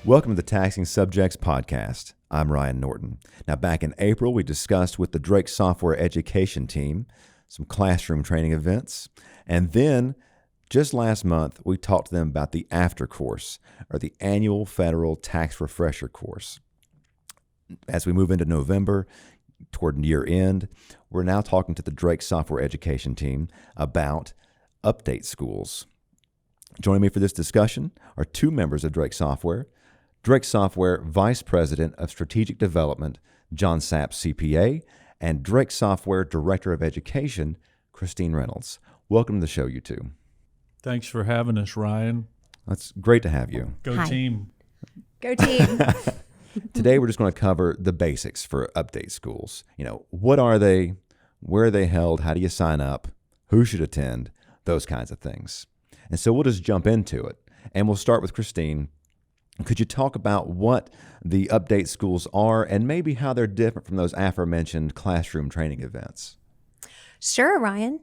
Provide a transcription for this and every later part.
Welcome to the Taxing Subjects Podcast. I'm Ryan Norton. Now, back in April, we discussed with the Drake Software Education team some classroom training events. And then, just last month, we talked to them about the after course, or the annual federal tax refresher course. As we move into November, toward year end, we're now talking to the Drake Software Education team about update schools. Joining me for this discussion are two members of Drake Software Vice President of Strategic Development, John Sapp, CPA, and Drake Software Director of Education, Christine Reynolds. Welcome to the show, you two. Thanks for having us, Ryan. It's great to have you. Go Hi. team. Go team. Today, we're just going to cover the basics for update schools. What are they? Where are they held? How do you sign up? Who should attend? Those kinds of things. And so we'll just jump into it. And we'll start with Christine. Could you talk about what the update schools are and maybe how they're different from those aforementioned classroom training events? Sure, Ryan.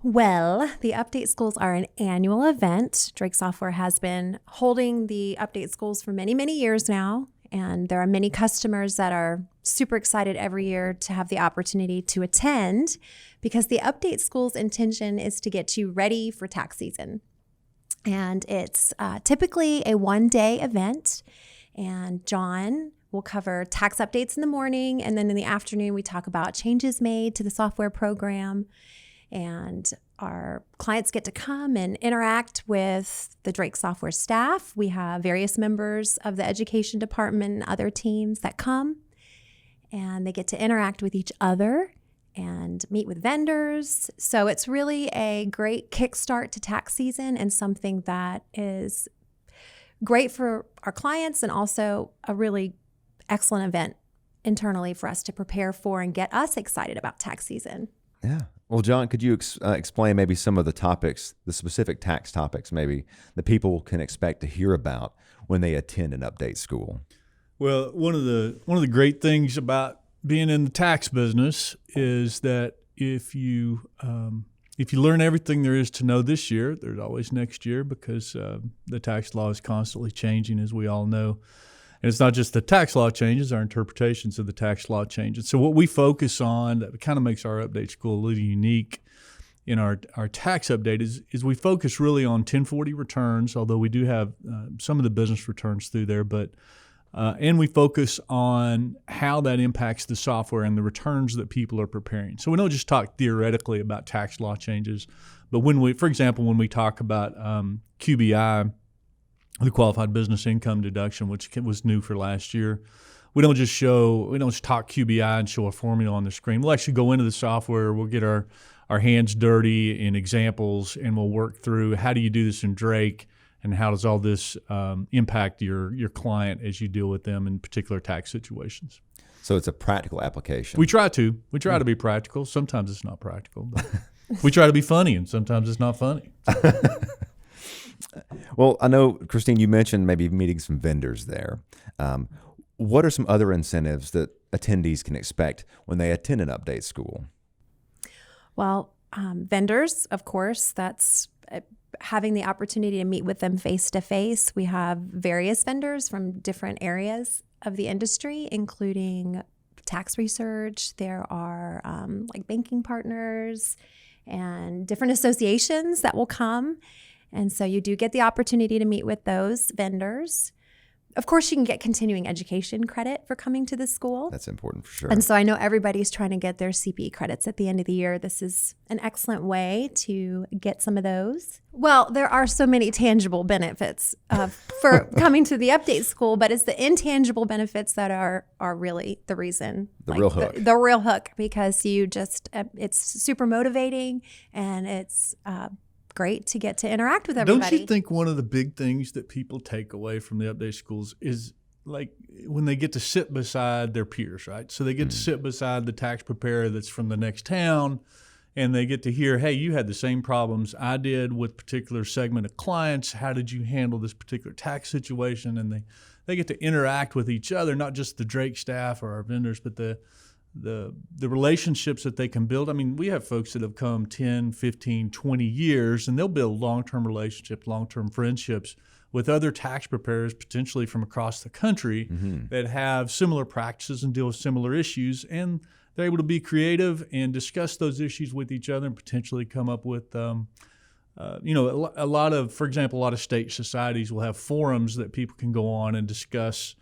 Well, the update schools are an annual event. Drake Software has been holding the update schools for many, many years now. And there are many customers that are super excited every year to have the opportunity to attend because the update school's intention is to get you ready for tax season. And it's typically a one-day event. And John will cover tax updates in the morning. And then in the afternoon, we talk about changes made to the software program. And our clients get to come and interact with the Drake Software staff. We have various members of the education department and other teams that come, and they get to interact with each other and meet with vendors. So it's really a great kickstart to tax season and something that is great for our clients and also a really excellent event internally for us to prepare for and get us excited about tax season. Yeah. Well, John, could you explain maybe some of the topics, the specific tax topics maybe that people can expect to hear about when they attend an update school? Well, one of the great things about being in the tax business is that if you learn everything there is to know this year, there's always next year because the tax law is constantly changing, as we all know. And it's not just the tax law changes, our interpretations of the tax law changes. So what we focus on that kind of makes our update school a little unique in our tax update is we focus really on 1040 returns, although we do have some of the business returns through there, but and we focus on how that impacts the software and the returns that people are preparing. So we don't just talk theoretically about tax law changes, but for example, when we talk about QBI, the qualified business income deduction, which was new for last year, we don't just talk QBI and show a formula on the screen. We'll actually go into the software. We'll get our hands dirty in examples, and we'll work through how do you do this in Drake, and how does all this impact your client as you deal with them in particular tax situations. So it's a practical application. We try to be practical. Sometimes it's not practical, but we try to be funny, and sometimes it's not funny. Well, I know, Christine, you mentioned maybe meeting some vendors there. What are some other incentives that attendees can expect when they attend an update school? Well, vendors, of course, that's having the opportunity to meet with them face-to-face. We have various vendors from different areas of the industry, including tax research. There are like banking partners and different associations that will come. And so you do get the opportunity to meet with those vendors. Of course, you can get continuing education credit for coming to the school. That's important for sure. And so I know everybody's trying to get their CPE credits at the end of the year. This is an excellent way to get some of those. Well, there are so many tangible benefits for coming to the update school, but it's the intangible benefits that are really the reason. The real hook. The real hook, because you just, it's super motivating and it's great to get to interact with everybody. Don't you think one of the big things that people take away from the update schools is like when they get to sit beside their peers, right? So they get to sit beside the tax preparer that's from the next town, and they get to hear, hey, you had the same problems I did with particular segment of clients. How did you handle this particular tax situation? And they get to interact with each other, not just the Drake staff or our vendors, but the relationships that they can build. I mean, we have folks that have come 10, 15, 20 years, and they'll build long-term relationships, long-term friendships with other tax preparers potentially from across the country that have similar practices and deal with similar issues, and they're able to be creative and discuss those issues with each other and potentially come up with a lot of, for example, a lot of state societies will have forums that people can go on and discuss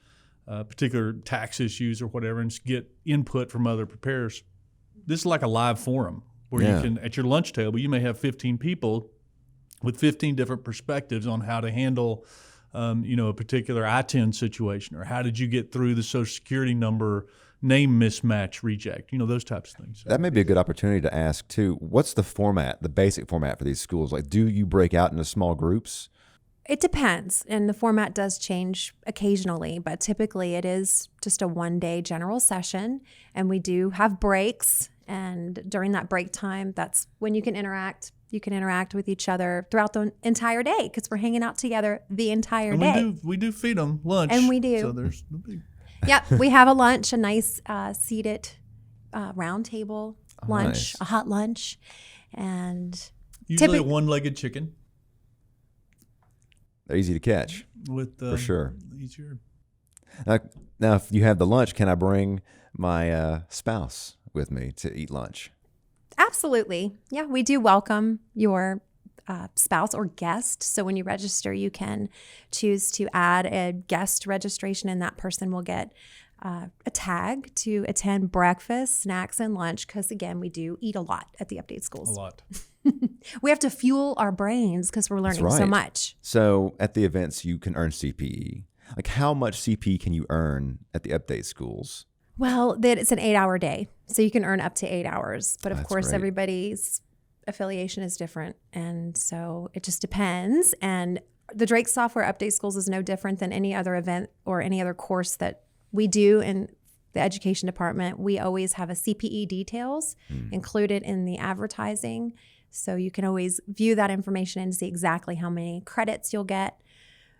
particular tax issues or whatever and get input from other preparers. This is like a live forum where you can, at your lunch table, you may have 15 people with 15 different perspectives on how to handle, a particular I-10 situation, or how did you get through the Social Security number name mismatch reject, those types of things. So that may be a good opportunity to ask, too, what's the format, the basic format for these schools? Like, do you break out into small groups? It depends, and the format does change occasionally, but typically it is just a one-day general session, and we do have breaks, and during that break time, that's when you can interact. You can interact with each other throughout the entire day because we're hanging out together the entire day. We do feed them lunch. And we do. So there's no big... Yep, we have a lunch, a nice seated round table lunch, nice. A hot lunch, and usually a one-legged chicken. They're easy to catch. With for sure. Easier. Now, if you have the lunch, can I bring my spouse with me to eat lunch? Absolutely. Yeah, we do welcome your spouse or guest. So when you register, you can choose to add a guest registration, and that person will get a tag to attend breakfast, snacks, and lunch. Because again, we do eat a lot at the update schools. A lot. We have to fuel our brains because we're learning so much. So at the events, you can earn CPE. Like, how much CPE can you earn at the update schools? Well, it's an 8-hour day, so you can earn up to 8 hours. But of That's course, great. Everybody's affiliation is different, and so it just depends. And the Drake Software Update Schools is no different than any other event or any other course that we do in the education department. We always have a CPE details included in the advertising, so you can always view that information and see exactly how many credits you'll get.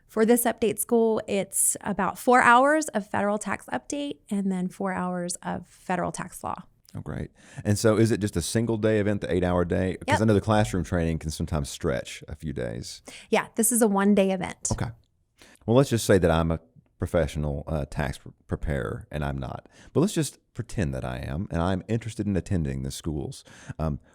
For this update school, it's about 4 hours of federal tax update and then 4 hours of federal tax law. Oh, great. And so is it just a single day event, the 8-hour day? Because Yep. I know the classroom training can sometimes stretch a few days. Yeah, this is a one-day event. Okay. Well, let's just say that I'm a professional tax preparer, and I'm not. But let's just pretend that I am, and I'm interested in attending the schools.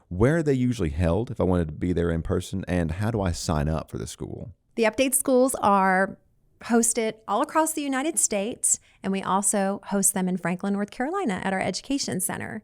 Where are they usually held if I wanted to be there in person, and how do I sign up for the school? The update schools are hosted all across the United States, and we also host them in Franklin, North Carolina at our education center.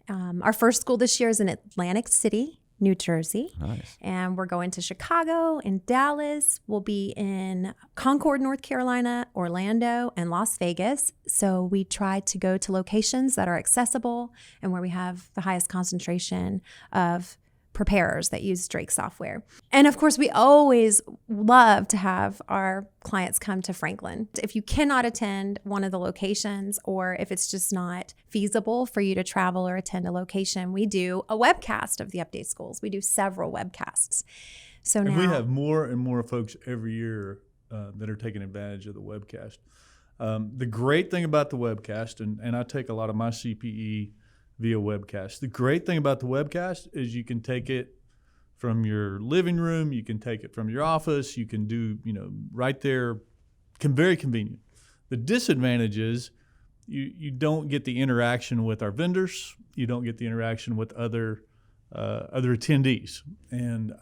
Our first school this year is in Atlantic City, New Jersey. Nice. And we're going to Chicago and Dallas. We'll be in Concord, North Carolina, Orlando, and Las Vegas. So we try to go to locations that are accessible and where we have the highest concentration of preparers that use Drake software. And of course, we always love to have our clients come to Franklin. If you cannot attend one of the locations, or if it's just not feasible for you to travel or attend a location, we do a webcast of the update schools. We do several webcasts. So now And we have more and more folks every year that are taking advantage of the webcast. The great thing about the webcast, and I take a lot of my CPE via webcast. The great thing about the webcast is you can take it from your living room, you can take it from your office, you can do, right there, very convenient. The disadvantage is you don't get the interaction with our vendors, you don't get the interaction with other attendees, and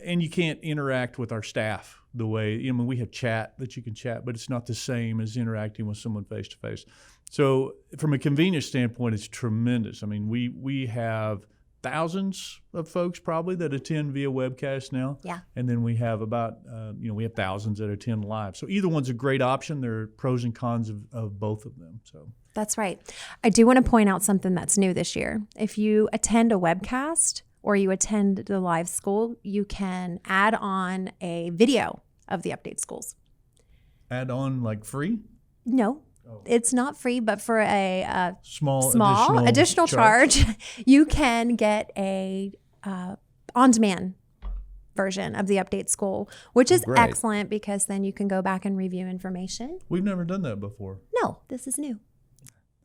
and you can't interact with our staff the way, we have chat that you can chat, but it's not the same as interacting with someone face to face. So from a convenience standpoint, it's tremendous. I mean, we have thousands of folks probably that attend via webcast now. Yeah. And then we have about, we have thousands that attend live. So either one's a great option. There are pros and cons of both of them. So That's right. I do want to point out something that's new this year. If you attend a webcast or you attend the live school, you can add on a video of the update schools. Add on like free? No. It's not free, but for a Small additional charge, you can get a on-demand version of the update school, which is great. excellent because then you can go back and review information. We've never done that before. No, this is new.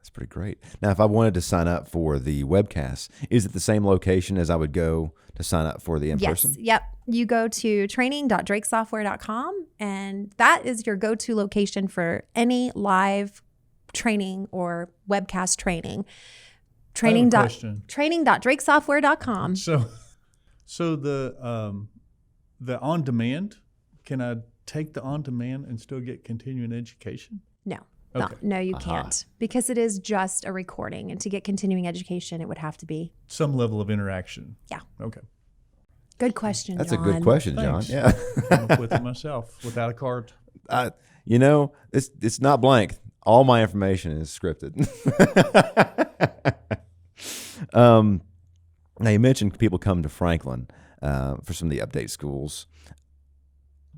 That's pretty great. Now, if I wanted to sign up for the webcast, is it the same location as I would go to sign up for the in-person? Yes. Yep. You go to training.drakesoftware.com, and that is your go-to location for any live training or webcast training. Training.drakesoftware.com. So the on-demand, can I take the on-demand and still get continuing education? No. Okay. No, you can't, because it is just a recording. And to get continuing education, it would have to be Some level of interaction. Yeah. Okay. Good question, That's John. a good question, John. Thanks. Yeah. Came up with it myself without a card. It's not blank. All my information is scripted. Now, you mentioned people come to Franklin for some of the update schools.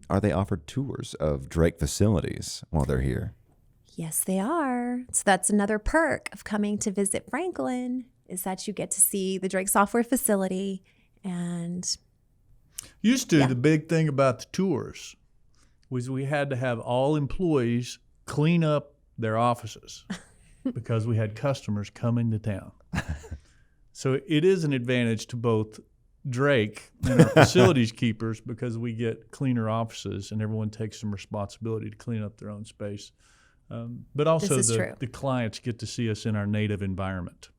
Are they offered tours of Drake facilities while they're here? Yes, they are. So that's another perk of coming to visit Franklin, is that you get to see the Drake Software facility. And Used to, the big thing about the tours was we had to have all employees clean up their offices because we had customers coming to town. So it is an advantage to both Drake and our facilities keepers because we get cleaner offices and everyone takes some responsibility to clean up their own space. But also the clients get to see us in our native environment.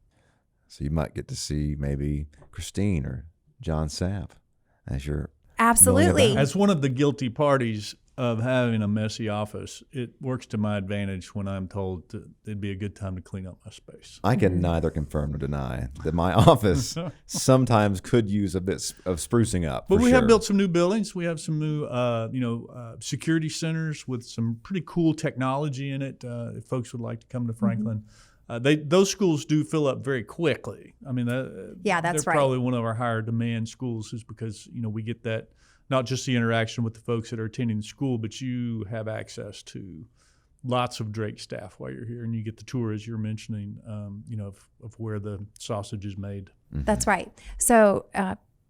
So you might get to see maybe Christine or John Sapp as your absolutely. As one of the guilty parties of having a messy office, it works to my advantage when I'm told it'd be a good time to clean up my space. I can neither confirm nor deny that my office sometimes could use a bit of sprucing up. But we have built some new buildings. We have some new, security centers with some pretty cool technology in it. If folks would like to come to Franklin, those schools do fill up very quickly. I mean, that's they're right. probably one of our higher demand schools, is because we get that. Not just the interaction with the folks that are attending the school, but you have access to lots of Drake staff while you're here, and you get the tour, as you're mentioning, of where the sausage is made. Mm-hmm. That's right. So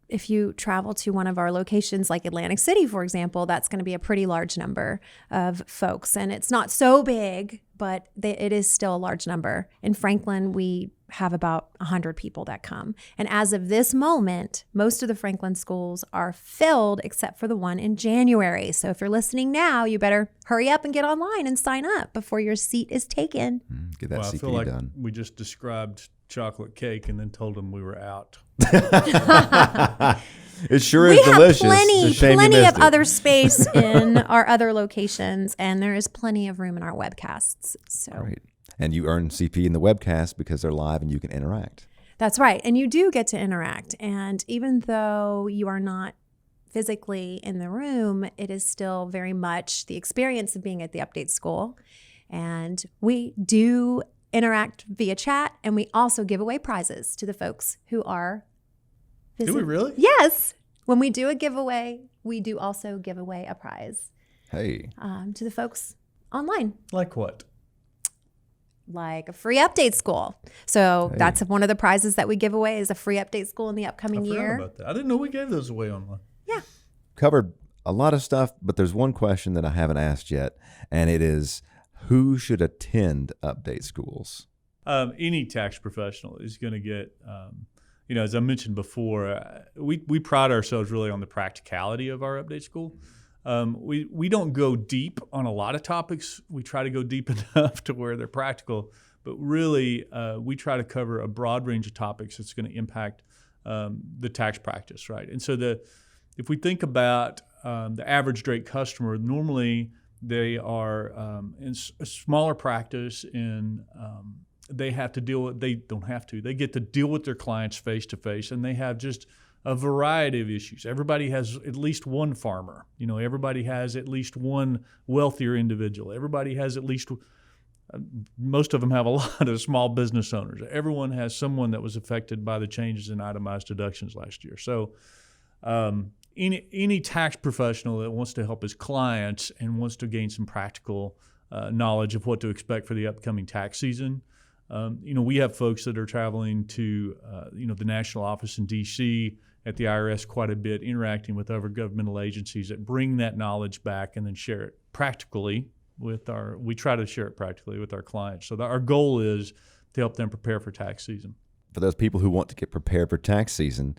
if you travel to one of our locations like Atlantic City, for example, that's going to be a pretty large number of folks. And it's not so big, but it is still a large number. In Franklin, we have about 100 people that come. And as of this moment, most of the Franklin schools are filled except for the one in January. So if you're listening now, you better hurry up and get online and sign up before your seat is taken. Get that I CPD feel like done. we just described chocolate cake and then told them we were out. It sure is delicious. We have It's a shame you plenty missed of it. other space in our other locations, and there is plenty of room in our webcasts. So Great. And you earn CP in the webcast because they're live and you can interact. That's right. And you do get to interact. And even though you are not physically in the room, it is still very much the experience of being at the update school. And we do interact via chat, and we also give away prizes to the folks who are Do we really? Yes. When we do a giveaway, we do also give away a prize Hey. to the folks online. Like what? Like a free update school. So that's one of the prizes that we give away, is a free update school in the upcoming I forgot year. about that. I didn't know we gave those away online. Yeah. Covered a lot of stuff, but there's one question that I haven't asked yet, and it is, who should attend update schools? Any tax professional is going to get, as I mentioned before, we pride ourselves really on the practicality of our update school. We don't go deep on a lot of topics. We try to go deep enough to where they're practical, but really we try to cover a broad range of topics that's going to impact the tax practice, right? And so if we think about the average Drake customer, normally they are in a smaller practice, and they have to deal with, they don't have to, they get to deal with their clients face to face, and they have just a variety of issues. Everybody has at least one farmer. Everybody has at least one wealthier individual. Everybody has at least, most of them have a lot of small business owners. Everyone has someone that was affected by the changes in itemized deductions last year. So any tax professional that wants to help his clients and wants to gain some practical knowledge of what to expect for the upcoming tax season, we have folks that are traveling to, the national office in D.C., at the IRS quite a bit, interacting with other governmental agencies that bring that knowledge back and then share it practically we try to share it practically with our clients. So our goal is to help them prepare for tax season. For those people who want to get prepared for tax season,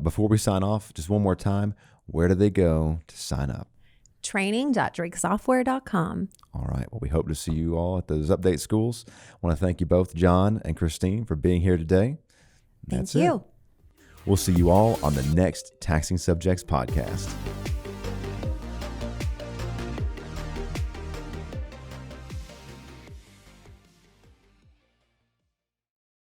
before we sign off, just one more time, where do they go to sign up? Training.drakesoftware.com. All right. Well, we hope to see you all at those update schools. I want to thank you both, John and Christine, for being here today. Thank you. We'll see you all on the next Taxing Subjects podcast.